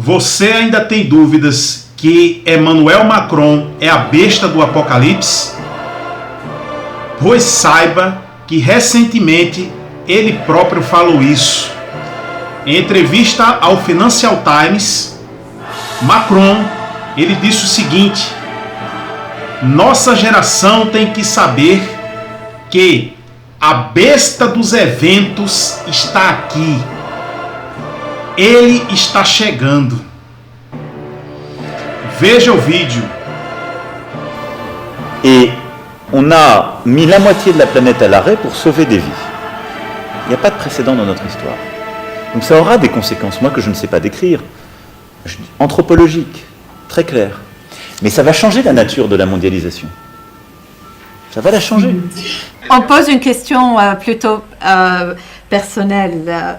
Você ainda tem dúvidas que Emmanuel Macron é a besta do Apocalipse? Pois saiba que recentemente ele próprio falou isso. Em entrevista ao Financial Times, Macron, ele disse o seguinte: nossa geração tem que saber que a besta dos eventos está aqui. Ele está chegando. Veja o vídeo. Et on a mis la moitié de la planète à l'arrêt pour sauver des vies. Il n'y a pas de précédent dans notre histoire. Donc ça aura des conséquences, moi que je ne sais pas décrire, anthropologiques, très claires. Mais ça va changer la nature de la mondialisation. Ça va la changer. On pose une question plutôt personnelle.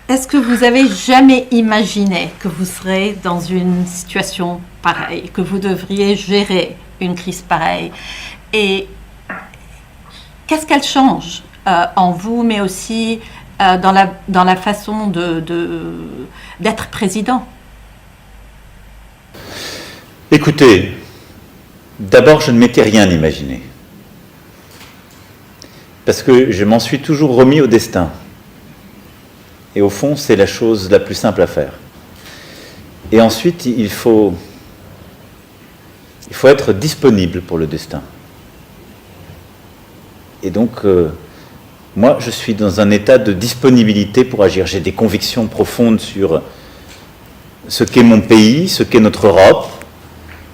Est-ce que vous avez jamais imaginé que vous serez dans une situation pareille, que vous devriez gérer une crise pareille? Et qu'est-ce qu'elle change en vous, mais aussi dans la façon d'être président? Écoutez, d'abord je ne m'étais rien imaginé. Parce que je m'en suis toujours remis au destin. Et au fond, c'est la chose la plus simple à faire. Et ensuite, il faut être disponible pour le destin. Et donc, moi, je suis dans un état de disponibilité pour agir. J'ai des convictions profondes sur ce qu'est mon pays, ce qu'est notre Europe,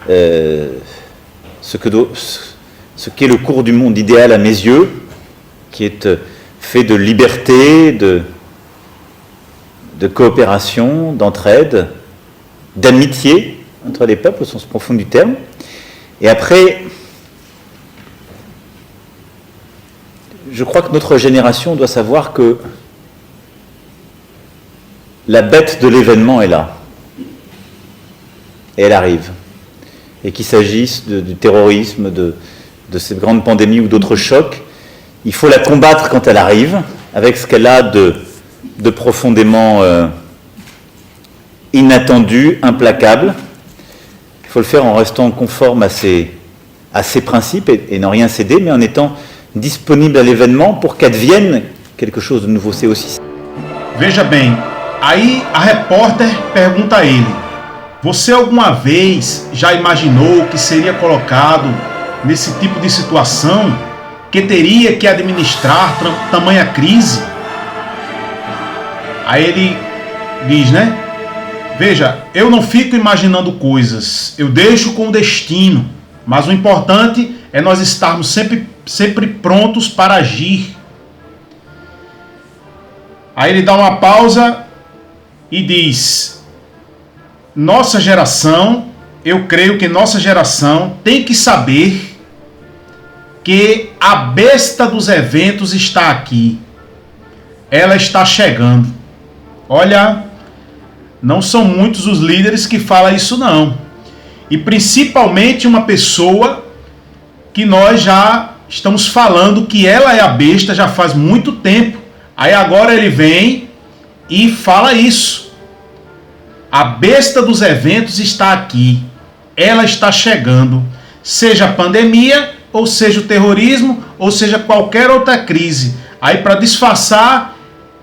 ce qu'est le cours du monde idéal à mes yeux, qui est fait de liberté, de coopération, d'entraide, d'amitié entre les peuples au sens profond du terme. Et après, je crois que notre génération doit savoir que la bête de l'événement est là. Et elle arrive. Et qu'il s'agisse du terrorisme, de cette grande pandémie ou d'autres chocs, il faut la combattre quand elle arrive, avec ce qu'elle a de profondément inattendu, implacable. Il faut le faire en restant conforme à ses principes et n'en rien céder, mais en étant disponible à l'événement pour qu'advienne quelque chose de nouveau. C'est aussi. Veja bem, aí a repórter pergunta a ele: você alguma vez já imaginou que seria colocado nesse tipo de situação, que teria que administrar tamanha crise? Aí ele diz, né? Veja, eu não fico imaginando coisas, eu deixo com o destino, mas o importante é nós estarmos sempre prontos para agir. Aí ele dá uma pausa e diz: nossa geração, eu creio que nossa geração tem que saber que a besta dos eventos está aqui. Ela está chegando. Olha, não são muitos os líderes que falam isso não. E principalmente uma pessoa que nós já estamos falando que ela é a besta já faz muito tempo. Aí agora ele vem e fala isso. A besta dos eventos está aqui. Ela está chegando. Seja a pandemia, ou seja o terrorismo, ou seja qualquer outra crise. Aí para disfarçar,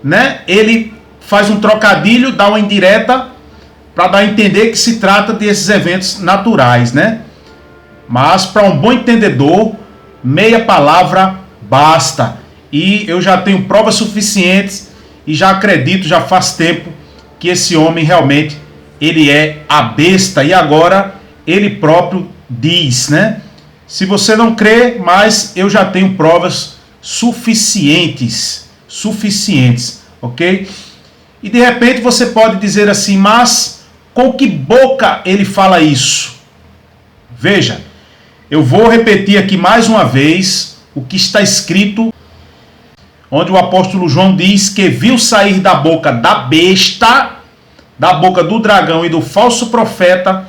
né, ele faz um trocadilho, dá uma indireta para dar a entender que se trata desses eventos naturais, né? Mas para um bom entendedor, meia palavra basta. E eu já tenho provas suficientes e já acredito, já faz tempo que esse homem realmente ele é a besta. E agora ele próprio diz, né? Se você não crê, mas eu já tenho provas suficientes, ok? E de repente você pode dizer assim, mas com que boca ele fala isso? Veja, eu vou repetir aqui mais uma vez o que está escrito, onde o apóstolo João diz que viu sair da boca da besta, da boca do dragão e do falso profeta,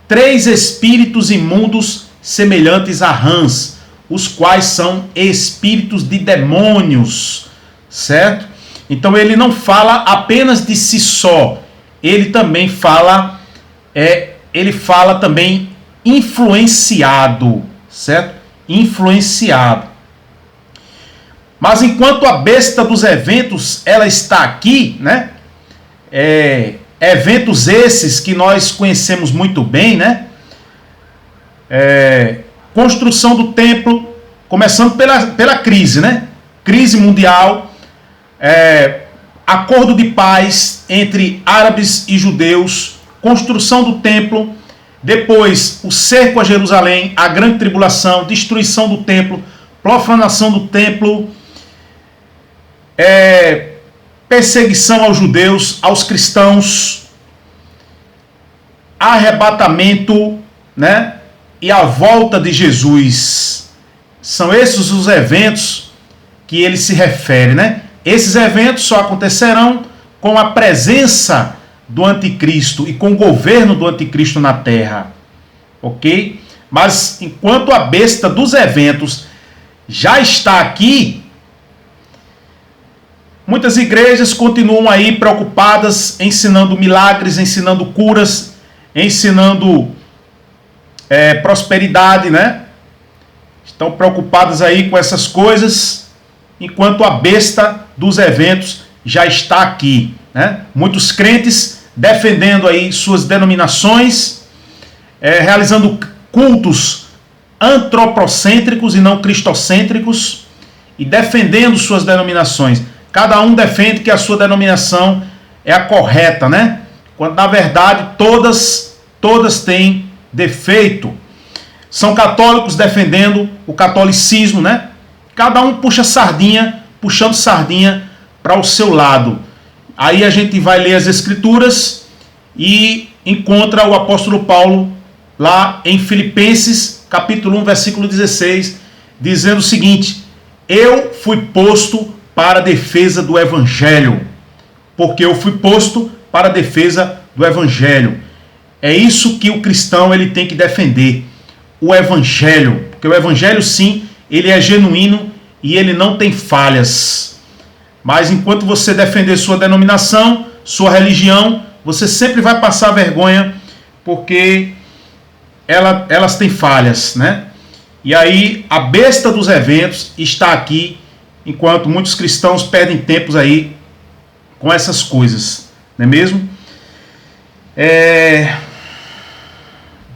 3 espíritos imundos semelhantes a rãs, os quais são espíritos de demônios, certo? Então ele não fala apenas de si só, ele também fala, ele fala também influenciado, certo? Influenciado. Mas enquanto a besta dos eventos, ela está aqui, né? Eventos esses que nós conhecemos muito bem, né? Construção do templo, começando pela crise, né? Crise mundial, acordo de paz entre árabes e judeus, construção do templo, depois o cerco a Jerusalém, a grande tribulação, destruição do templo, profanação do templo, perseguição aos judeus, aos cristãos, arrebatamento, né? E a volta de Jesus. São esses os eventos que ele se refere, né? Esses eventos só acontecerão com a presença do anticristo e com o governo do anticristo na terra, ok? Mas enquanto a besta dos eventos já está aqui, muitas igrejas continuam aí preocupadas, ensinando milagres, ensinando curas, ensinando prosperidade, né? Estão preocupadas aí com essas coisas, enquanto a besta dos eventos já está aqui, né? Muitos crentes defendendo aí suas denominações, realizando cultos antropocêntricos e não cristocêntricos, e defendendo suas denominações. Cada um defende que a sua denominação é a correta, né? Quando na verdade todas têm defeito. São católicos defendendo o catolicismo, né? Cada um puxando sardinha para o seu lado. Aí a gente vai ler as escrituras e encontra o apóstolo Paulo lá em Filipenses, capítulo 1, versículo 16, dizendo o seguinte: eu fui posto para a defesa do evangelho, porque eu fui posto para a defesa do evangelho. É isso que o cristão ele tem que defender, o evangelho, porque o evangelho sim, ele é genuíno e ele não tem falhas. Mas enquanto você defender sua denominação, sua religião, você sempre vai passar vergonha, porque elas têm falhas, né? E aí a besta dos eventos está aqui, enquanto muitos cristãos perdem tempos aí com essas coisas, não é mesmo?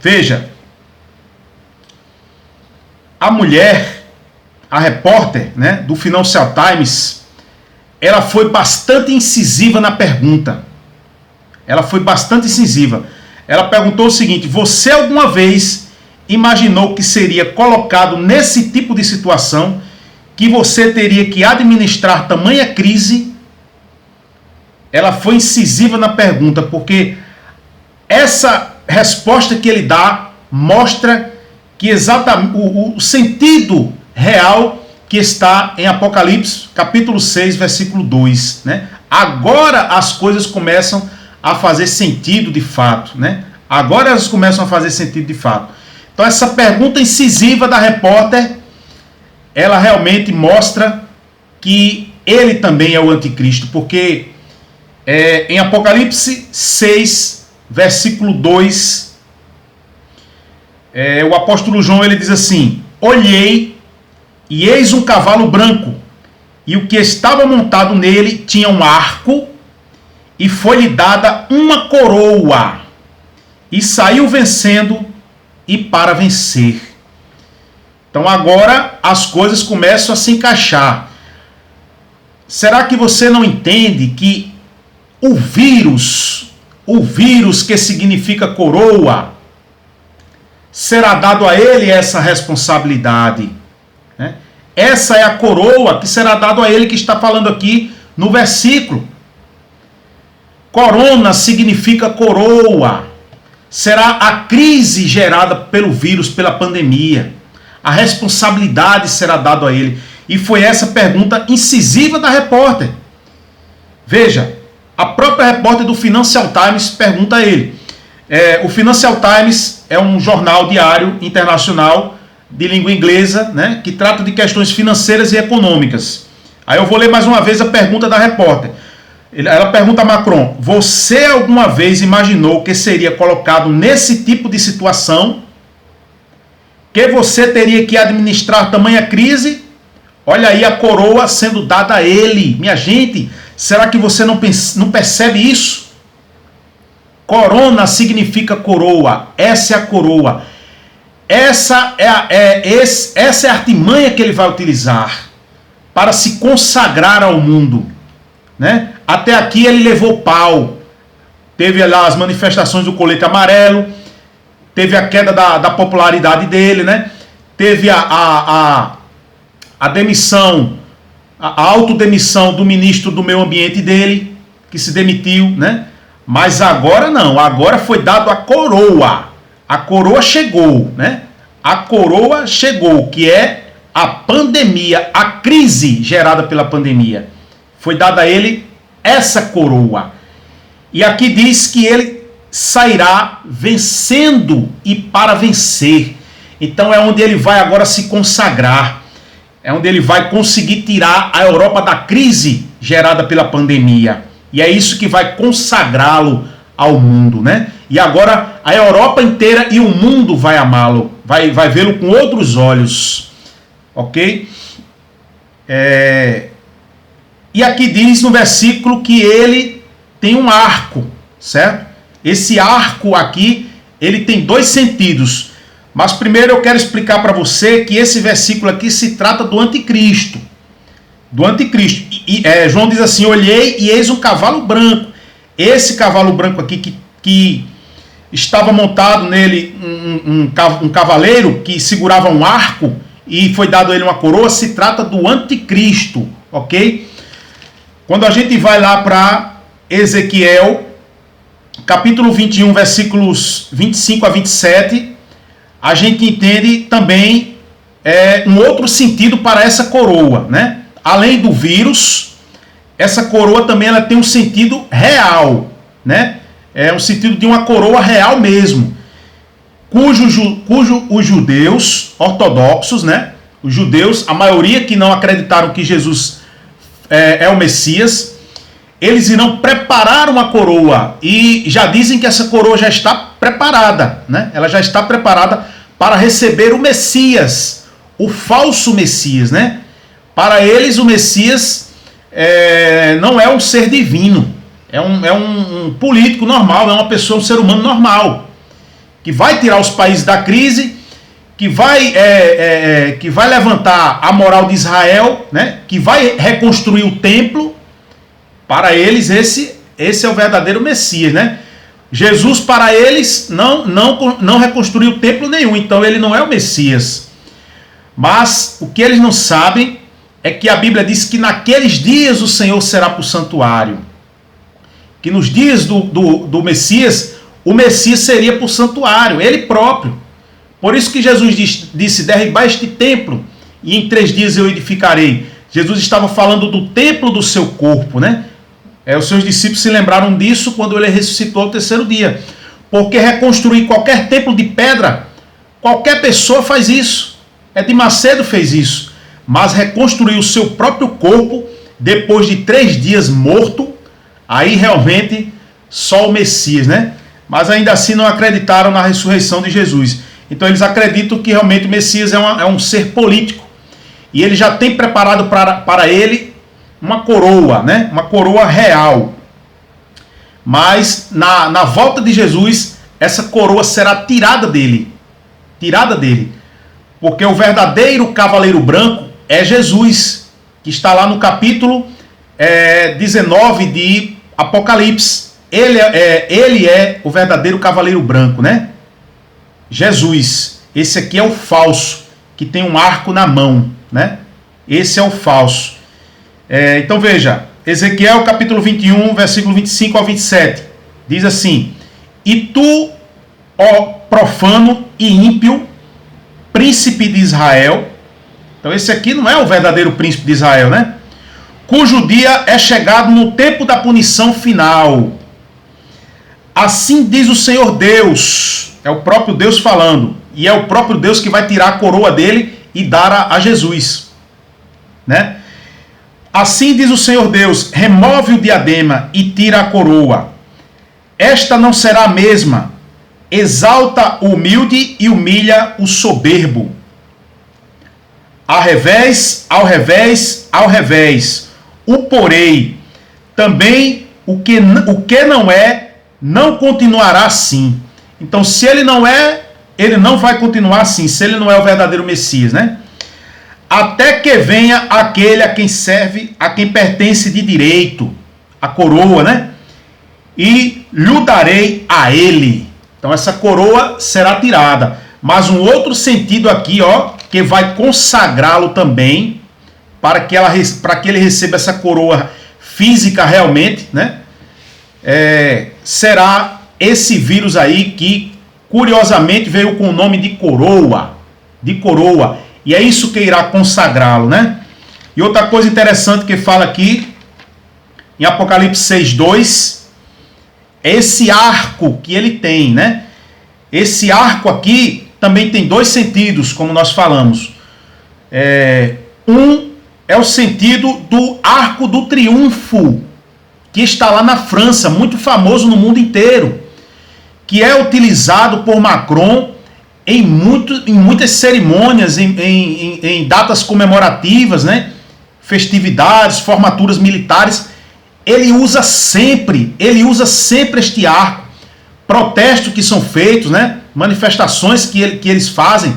Veja, a mulher, a repórter, né, do Financial Times, ela foi bastante incisiva na pergunta. Ela foi bastante incisiva. Ela perguntou o seguinte: você alguma vez imaginou que seria colocado nesse tipo de situação, que você teria que administrar tamanha crise? Ela foi incisiva na pergunta, porque essa resposta que ele dá mostra que exatamente o sentido real que está em Apocalipse, capítulo 6, versículo 2, né? Agora as coisas começam a fazer sentido de fato, né? Agora elas começam a fazer sentido de fato. Então essa pergunta incisiva da repórter, ela realmente mostra que ele também é o anticristo, porque em Apocalipse 6, versículo 2, o apóstolo João ele diz assim: olhei e eis um cavalo branco, e o que estava montado nele tinha um arco, e foi-lhe dada uma coroa, e saiu vencendo e para vencer. Então agora as coisas começam a se encaixar. Será que você não entende que o vírus que significa coroa, será dado a ele essa responsabilidade, né? Essa é a coroa que será dado a ele, que está falando aqui no versículo. Corona significa coroa. Será a crise gerada pelo vírus, pela pandemia. A responsabilidade será dada a ele. E foi essa pergunta incisiva da repórter. Veja, a própria repórter do Financial Times pergunta a ele. O Financial Times é um jornal diário internacional de língua inglesa, né, que trata de questões financeiras e econômicas. Aí eu vou ler mais uma vez a pergunta da repórter. Ela pergunta a Macron: você alguma vez imaginou que seria colocado nesse tipo de situação? Que você teria que administrar tamanha crise? Olha aí a coroa sendo dada a ele. Minha gente, será que você não percebe isso? Corona significa coroa. Essa é a coroa. Essa é a artimanha que ele vai utilizar para se consagrar ao mundo, né? Até aqui ele levou pau. Teve lá as manifestações do colete amarelo, teve a queda da popularidade dele, né? Teve a demissão, a autodemissão do ministro do meio ambiente dele, que se demitiu, né? Mas agora não, agora foi dado a coroa. A coroa chegou, né? A coroa chegou, que é a pandemia, a crise gerada pela pandemia. Foi dada a ele essa coroa. E aqui diz que ele sairá vencendo e para vencer. Então é onde ele vai agora se consagrar. É onde ele vai conseguir tirar a Europa da crise gerada pela pandemia. E é isso que vai consagrá-lo ao mundo, né? E agora a Europa inteira e o mundo vai amá-lo, vai vê-lo com outros olhos, ok? E aqui diz no versículo que ele tem um arco, certo? Esse arco aqui, ele tem dois sentidos. Mas primeiro eu quero explicar para você que esse versículo aqui se trata do anticristo. Do anticristo. João diz assim: olhei e eis um cavalo branco. Esse cavalo branco aqui que estava montado nele um cavaleiro que segurava um arco e foi dado a ele uma coroa, se trata do anticristo, ok? Quando a gente vai lá para Ezequiel, capítulo 21, versículos 25 a 27, a gente entende também um outro sentido para essa coroa, né? Além do vírus, essa coroa também ela tem um sentido real, né? É um sentido de uma coroa real mesmo, cujo os judeus ortodoxos, né? Os judeus, a maioria que não acreditaram que Jesus é o Messias, eles irão preparar uma coroa e já dizem que essa coroa já está preparada, né? Ela já está preparada para receber o Messias, o falso Messias, né? Para eles o Messias não é um ser divino, é um político normal, é uma pessoa, um ser humano normal, que vai tirar os países da crise, que vai levantar a moral de Israel, né? Que vai reconstruir o templo. Para eles esse é o verdadeiro Messias, né? Jesus para eles não reconstruiu templo nenhum, então ele não é o Messias. Mas o que eles não sabem é que a Bíblia diz que naqueles dias o Senhor será para o santuário. Que nos dias do Messias, o Messias seria para o santuário, ele próprio. Por isso que Jesus disse: derribai este templo e em 3 dias eu edificarei. Jesus estava falando do templo do seu corpo, né? Os seus discípulos se lembraram disso quando ele ressuscitou ao 3º dia. Porque reconstruir qualquer templo de pedra, qualquer pessoa faz isso. Edir Macedo fez isso. Mas reconstruir o seu próprio corpo, depois de 3 dias morto, aí realmente só o Messias, né? Mas ainda assim não acreditaram na ressurreição de Jesus. Então eles acreditam que realmente o Messias é um ser político. E ele já tem preparado para ele uma coroa, né? Uma coroa real. Mas na volta de Jesus, essa coroa será tirada dele. Tirada dele. Porque o verdadeiro cavaleiro branco é Jesus, que está lá no capítulo 19 de Apocalipse. Ele é o verdadeiro cavaleiro branco, né? Jesus. Esse aqui é o falso, que tem um arco na mão, né? Esse é o falso. Então veja, Ezequiel capítulo 21, versículo 25 ao 27. Diz assim: e tu, ó profano e ímpio, príncipe de Israel. Então esse aqui não é o verdadeiro príncipe de Israel, né? Cujo dia é chegado no tempo da punição final. Assim diz o Senhor Deus. É o próprio Deus falando. E é o próprio Deus que vai tirar a coroa dele e dar a Jesus, né? Assim diz o Senhor Deus: remove o diadema e tira a coroa. Esta não será a mesma. Exalta o humilde e humilha o soberbo. Ao revés, ao revés, ao revés. O porei. Também o que não é, não continuará assim. Então, se ele não é, ele não vai continuar assim. Se ele não é o verdadeiro Messias, né? Até que venha aquele a quem serve, a quem pertence de direito, a coroa, né? E lhe darei a ele. Então essa coroa será tirada. Mas um outro sentido aqui, ó, que vai consagrá-lo também, para que ele receba essa coroa física realmente, né? Será esse vírus aí que, curiosamente, veio com o nome de coroa. De coroa. E é isso que irá consagrá-lo, né? E outra coisa interessante que fala aqui, em Apocalipse 6:2, é esse arco que ele tem, né? Esse arco aqui também tem dois sentidos, como nós falamos. Um é o sentido do arco do triunfo, que está lá na França, muito famoso no mundo inteiro, que é utilizado por Macron em muitas cerimônias, em datas comemorativas, né? Festividades, formaturas militares. Ele usa sempre este arco. Protestos que são feitos, né? Manifestações que eles fazem,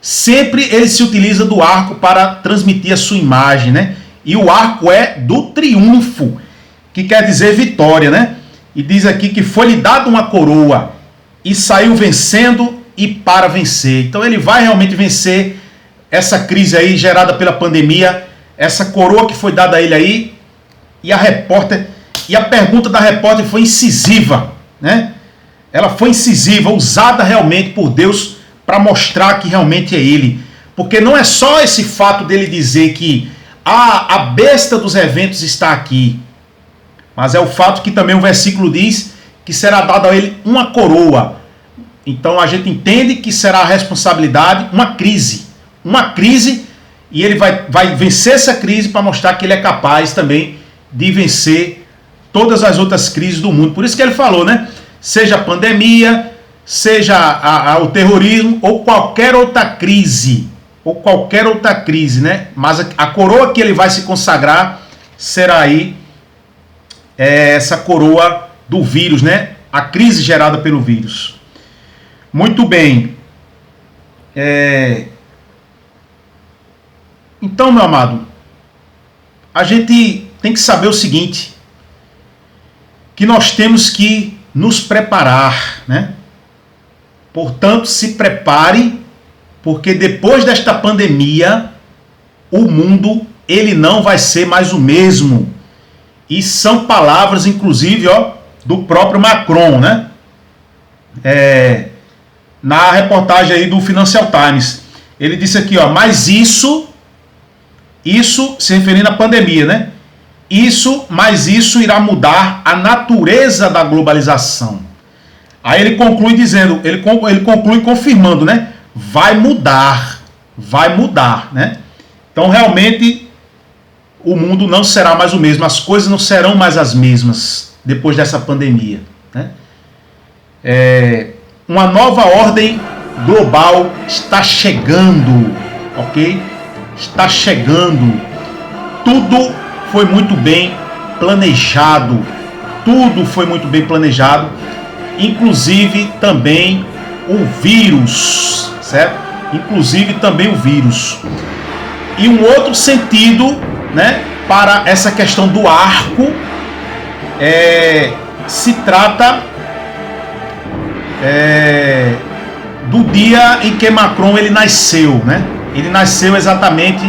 sempre ele se utiliza do arco para transmitir a sua imagem, né? E o arco é do triunfo, que quer dizer vitória, né? E diz aqui que foi-lhe dada uma coroa e saiu vencendo e para vencer. Então ele vai realmente vencer essa crise aí gerada pela pandemia, essa coroa que foi dada a ele aí. E a pergunta da repórter foi incisiva, né? Ela foi incisiva, usada realmente por Deus para mostrar que realmente é ele. Porque não é só esse fato dele dizer que a besta dos eventos está aqui, mas é o fato que também o versículo diz que será dado a ele uma coroa. Então a gente entende que será a responsabilidade, uma crise, e ele vai vencer essa crise para mostrar que ele é capaz também de vencer todas as outras crises do mundo. Por isso que ele falou, né? Seja a pandemia, seja o terrorismo ou qualquer outra crise, né? Mas a coroa que ele vai se consagrar será aí essa coroa do vírus, né? A crise gerada pelo vírus. Muito bem. Então, meu amado, a gente tem que saber o seguinte, que nós temos que nos preparar, né? Portanto, se prepare, porque depois desta pandemia, o mundo, ele não vai ser mais o mesmo. E são palavras, inclusive, ó, do próprio Macron, né? Na reportagem aí do Financial Times. Ele disse aqui, ó, mas isso se referindo à pandemia, né? Mas isso irá mudar a natureza da globalização. Aí ele conclui dizendo, ele conclui confirmando, né? Vai mudar, né? Então realmente o mundo não será mais o mesmo, as coisas não serão mais as mesmas depois dessa pandemia, né? Uma nova ordem global está chegando, ok? Está chegando. Tudo foi muito bem planejado. Inclusive também o vírus, certo? E um outro sentido, né, para essa questão do arco, se trata do dia em que Macron ele nasceu, né? Ele nasceu exatamente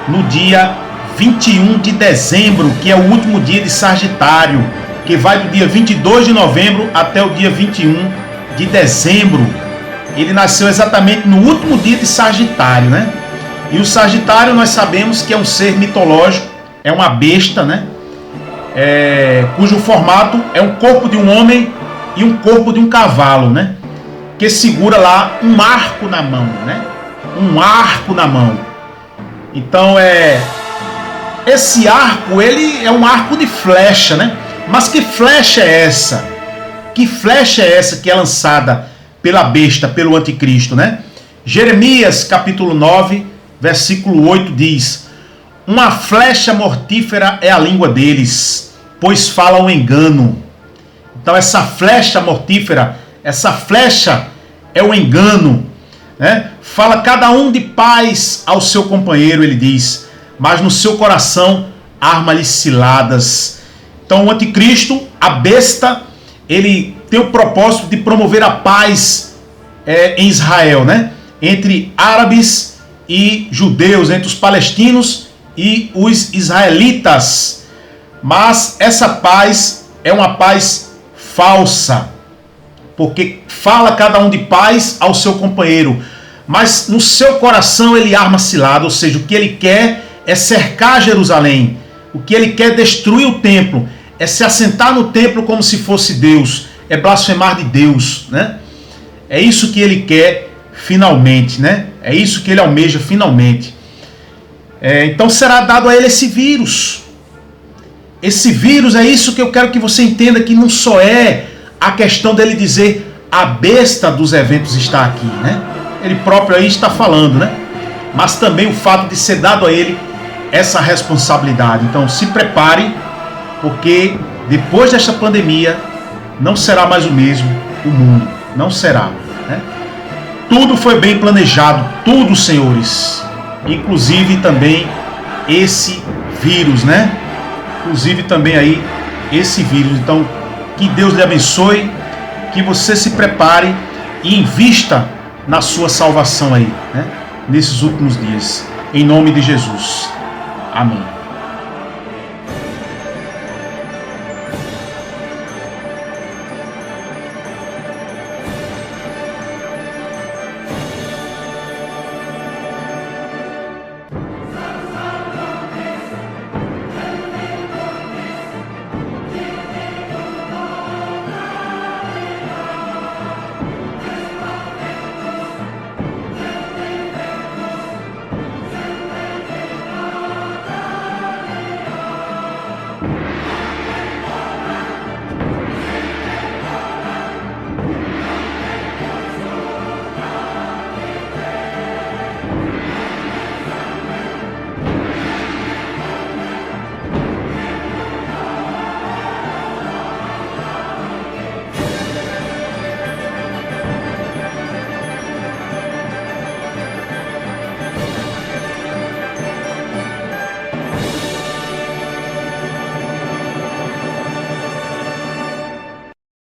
no dia 21 de dezembro, que é o último dia de Sagitário, que vai do dia 22 de novembro até o dia 21 de dezembro. Ele nasceu exatamente no último dia de Sagitário, né? E o Sagitário nós sabemos que é um ser mitológico, é uma besta, né? Cujo formato é um corpo de um homem e um corpo de um cavalo, né? Que segura lá um arco na mão, né? Um arco na mão. Então esse arco, ele é um arco de flecha, né? Mas que flecha é essa? Que flecha é essa que é lançada pela besta, pelo anticristo, né? Jeremias capítulo 9, versículo 8 diz: uma flecha mortífera é a língua deles, pois falam engano. Então essa flecha mortífera, essa flecha é o engano, né? Fala cada um de paz ao seu companheiro, ele diz, mas no seu coração arma-lhe ciladas. Então o anticristo, a besta, ele tem o propósito de promover a paz em Israel, né? Entre árabes e judeus, entre os palestinos e os israelitas. Mas essa paz é uma paz falsa, porque fala cada um de paz ao seu companheiro, mas no seu coração ele arma cilada, ou seja, o que ele quer é cercar Jerusalém, o que ele quer é destruir o templo, é se assentar no templo como se fosse Deus, é blasfemar de Deus, né? É isso que ele quer finalmente, né? É isso que ele almeja finalmente. Então será dado a ele esse vírus. Esse vírus, é isso que eu quero que você entenda, que não só é a questão dele dizer a besta dos eventos está aqui, né? Ele próprio aí está falando, né? Mas também o fato de ser dado a ele essa responsabilidade. Então se prepare, porque depois desta pandemia não será mais o mesmo o mundo. Não será, né? Tudo foi bem planejado, tudo, senhores. Inclusive também esse vírus, né? Inclusive também aí esse vírus. Então, que Deus lhe abençoe, que você se prepare e invista na sua salvação aí, né? Nesses últimos dias. Em nome de Jesus. Amém.